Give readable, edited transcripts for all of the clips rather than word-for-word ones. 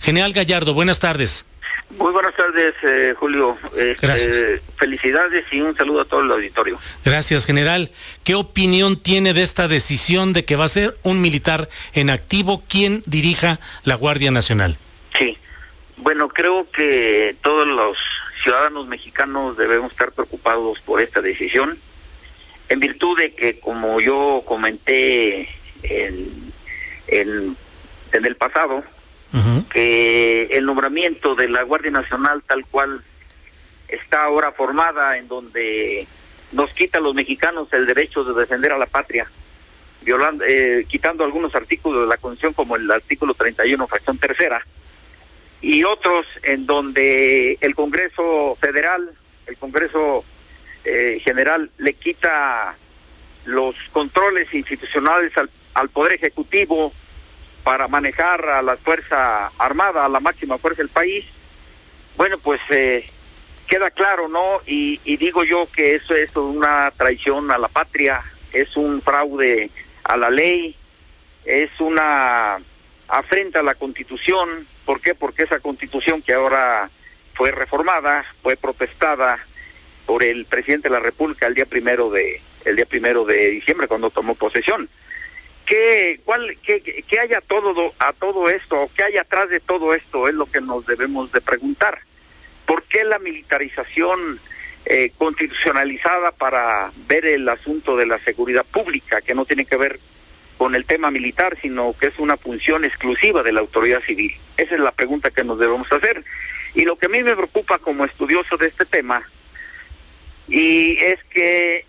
General Gallardo, buenas tardes. Muy buenas tardes, Julio. Gracias. Felicidades y un saludo a todo el auditorio. Gracias, general. ¿Qué opinión tiene de esta decisión de que va a ser un militar en activo quien dirija la Guardia Nacional? Sí. Bueno, creo que todos los ciudadanos mexicanos debemos estar preocupados por esta decisión, en virtud de que, como yo comenté en el pasado, que el nombramiento de la Guardia Nacional tal cual está ahora formada, en donde nos quita a los mexicanos el derecho de defender a la patria, violando, quitando algunos artículos de la Constitución, como el artículo 31, fracción tercera, y otros en donde el Congreso Federal, el Congreso General, le quita los controles institucionales al Poder Ejecutivo para manejar a la Fuerza Armada, a la máxima fuerza del país. Bueno, pues queda claro, ¿no? Y digo yo que eso es una traición a la patria, es un fraude a la ley, es una afrenta a la Constitución. ¿Por qué? Porque esa Constitución, que ahora fue reformada, fue protestada por el presidente de la República el día primero de diciembre, cuando tomó posesión. ¿Qué hay a todo esto? ¿Qué hay atrás de todo esto? Es lo que nos debemos de preguntar. ¿Por qué la militarización constitucionalizada para ver el asunto de la seguridad pública, que no tiene que ver con el tema militar, sino que es una función exclusiva de la autoridad civil? Esa es la pregunta que nos debemos hacer. Y lo que a mí me preocupa como estudioso de este tema, y es que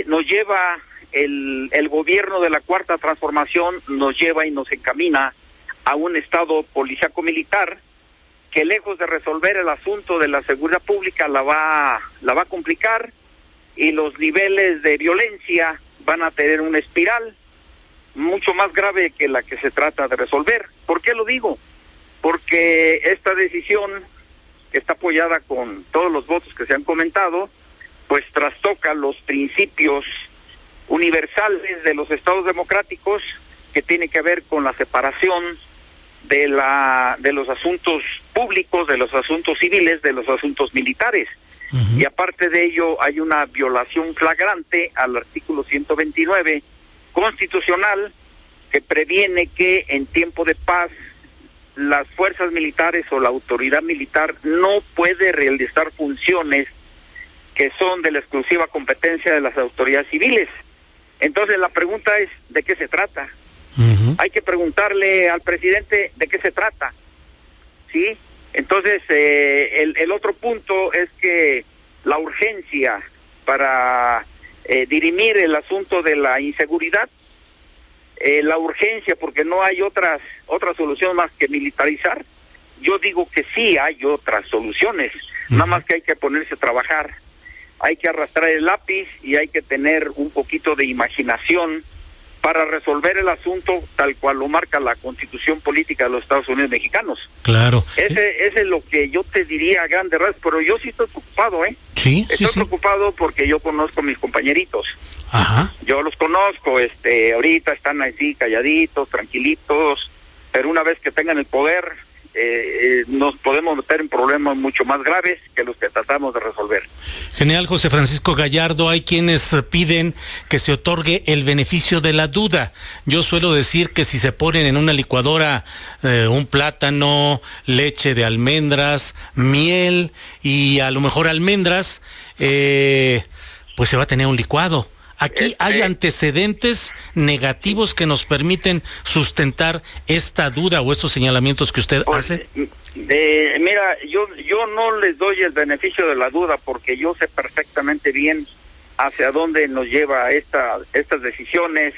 nos lleva el gobierno de la Cuarta Transformación, nos lleva y nos encamina a un estado policíaco militar que, lejos de resolver el asunto de la seguridad pública, la va a complicar, y los niveles de violencia van a tener una espiral mucho más grave que la que se trata de resolver. ¿Por qué lo digo? Porque esta decisión, que está apoyada con todos los votos que se han comentado, pues trastoca los principios universales de los estados democráticos, que tiene que ver con la separación de los asuntos públicos, de los asuntos civiles, de los asuntos militares. Y aparte de ello, hay una violación flagrante al artículo 129 constitucional, que previene que en tiempo de paz las fuerzas militares o la autoridad militar no puede realizar funciones que son de la exclusiva competencia de las autoridades civiles. Entonces la pregunta es, ¿de qué se trata? Hay que preguntarle al presidente de qué se trata, ¿sí? Entonces el otro punto es que la urgencia para dirimir el asunto de la inseguridad, la urgencia porque no hay otra solución más que militarizar. Yo digo que sí hay otras soluciones, nada más que hay que ponerse a trabajar. Hay que arrastrar el lápiz y hay que tener un poquito de imaginación para resolver el asunto tal cual lo marca la Constitución Política de los Estados Unidos Mexicanos. Claro. Ese es lo que yo te diría a grandes rasgos, pero yo sí estoy preocupado, Sí, estoy preocupado porque yo conozco a mis compañeritos. Ajá. Yo los conozco, ahorita están así calladitos, tranquilitos, pero una vez que tengan el poder, nos podemos meter en problemas mucho más graves que los que tratamos de resolver. General José Francisco Gallardo, hay quienes piden que se otorgue el beneficio de la duda. Yo suelo decir que si se ponen en una licuadora un plátano, leche de almendras, miel y a lo mejor almendras, pues se va a tener un licuado. Aquí hay antecedentes negativos que nos permiten sustentar esta duda o estos señalamientos que usted hace. Mira, yo no les doy el beneficio de la duda porque yo sé perfectamente bien hacia dónde nos lleva estas decisiones,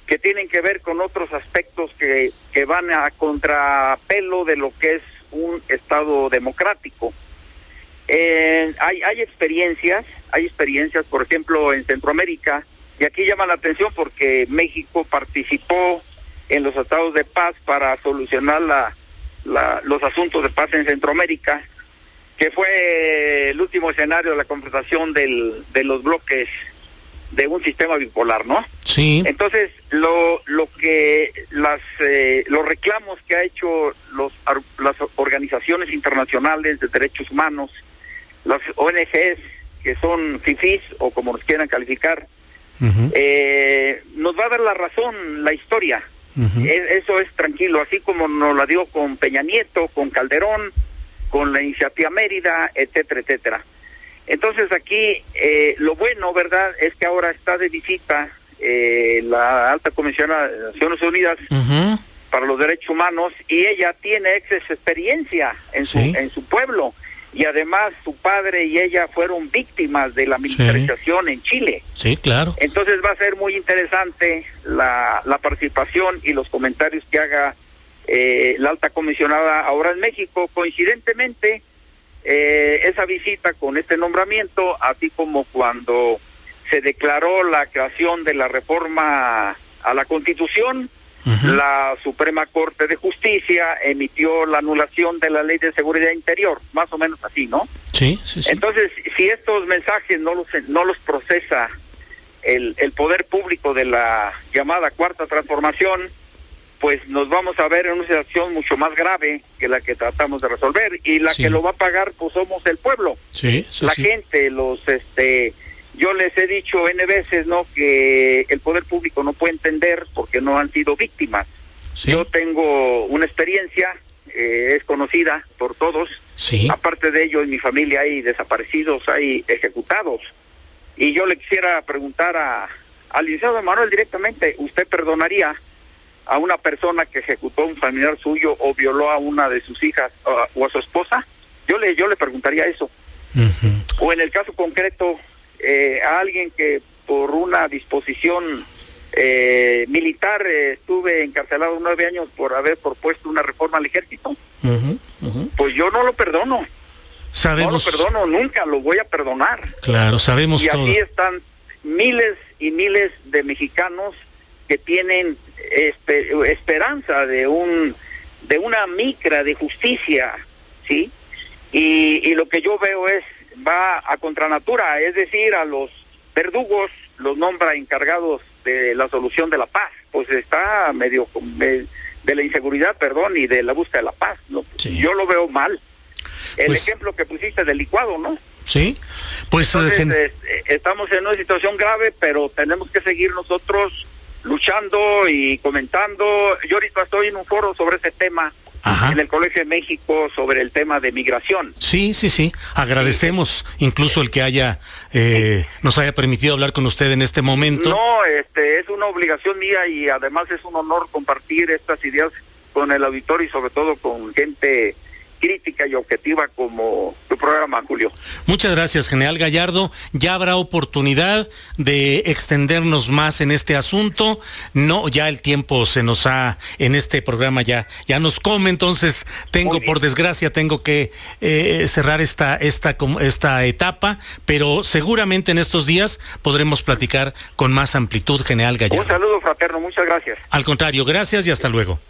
que tienen que ver con otros aspectos que van a contrapelo de lo que es un Estado democrático. Hay experiencias, por ejemplo, en Centroamérica, y aquí llama la atención porque México participó en los tratados de paz para solucionar los asuntos de paz en Centroamérica, que fue el último escenario de la confrontación de los bloques de un sistema bipolar, ¿no? Sí. Entonces, los reclamos que ha hecho las organizaciones internacionales de derechos humanos, las ONGs, que son fifís o como nos quieran calificar, nos va a dar la razón la historia. Eso es tranquilo, así como nos la dio con Peña Nieto, con Calderón, con la iniciativa Mérida, etcétera, etcétera. Entonces aquí lo bueno, ¿verdad?, es que ahora está de visita la alta comisionada de Naciones Unidas para los Derechos Humanos, y ella tiene experiencia en su pueblo, y además su padre y ella fueron víctimas de la militarización en Chile. Sí, claro. Entonces va a ser muy interesante la participación y los comentarios que haga la alta comisionada ahora en México. Coincidentemente, esa visita con este nombramiento, así como cuando se declaró la creación de la reforma a la Constitución, la Suprema Corte de Justicia emitió la anulación de la Ley de Seguridad Interior, más o menos así, ¿no? Sí, sí, sí. Entonces, si estos mensajes no los procesa el poder público de la llamada Cuarta Transformación, pues nos vamos a ver en una situación mucho más grave que la que tratamos de resolver, y la que lo va a pagar pues somos el pueblo, la gente, yo les he dicho N veces, ¿no?, que el poder público no puede entender porque no han sido víctimas. Yo tengo una experiencia, es conocida por todos, aparte de ello en mi familia hay desaparecidos, hay ejecutados, y yo le quisiera preguntar al licenciado Manuel directamente, ¿usted perdonaría a una persona que ejecutó a un familiar suyo o violó a una de sus hijas o a su esposa? Yo le preguntaría eso. O en el caso concreto, a alguien que por una disposición militar estuve encarcelado 9 años por haber propuesto una reforma al ejército, pues yo no lo perdono. No lo perdono, nunca lo voy a perdonar. Claro, sabemos y todo. así están miles y miles de mexicanos que tienen esperanza de una micra de justicia, ¿sí? Y lo que yo veo va a contranatura, es decir, a los verdugos los nombra encargados de la solución de la paz, pues está medio de la inseguridad, y de la búsqueda de la paz, ¿no? Yo lo veo mal. El ejemplo que pusiste del licuado, ¿no? Sí, pues entonces, estamos en una situación grave, pero tenemos que seguir nosotros luchando y comentando. Yo ahorita estoy en un foro sobre ese tema en el Colegio de México, sobre el tema de migración. Sí. Agradecemos incluso el que nos haya permitido hablar con usted en este momento. No, es una obligación mía, y además es un honor compartir estas ideas con el auditorio y sobre todo con gente crítica y objetiva como tu programa, Julio. Muchas gracias, general Gallardo. Ya habrá oportunidad de extendernos más en este asunto. No, ya el tiempo se nos en este programa ya nos come, entonces por desgracia tengo que cerrar esta etapa, pero seguramente en estos días podremos platicar con más amplitud, general Gallardo. Un saludo fraterno, muchas gracias. Al contrario, gracias y hasta luego.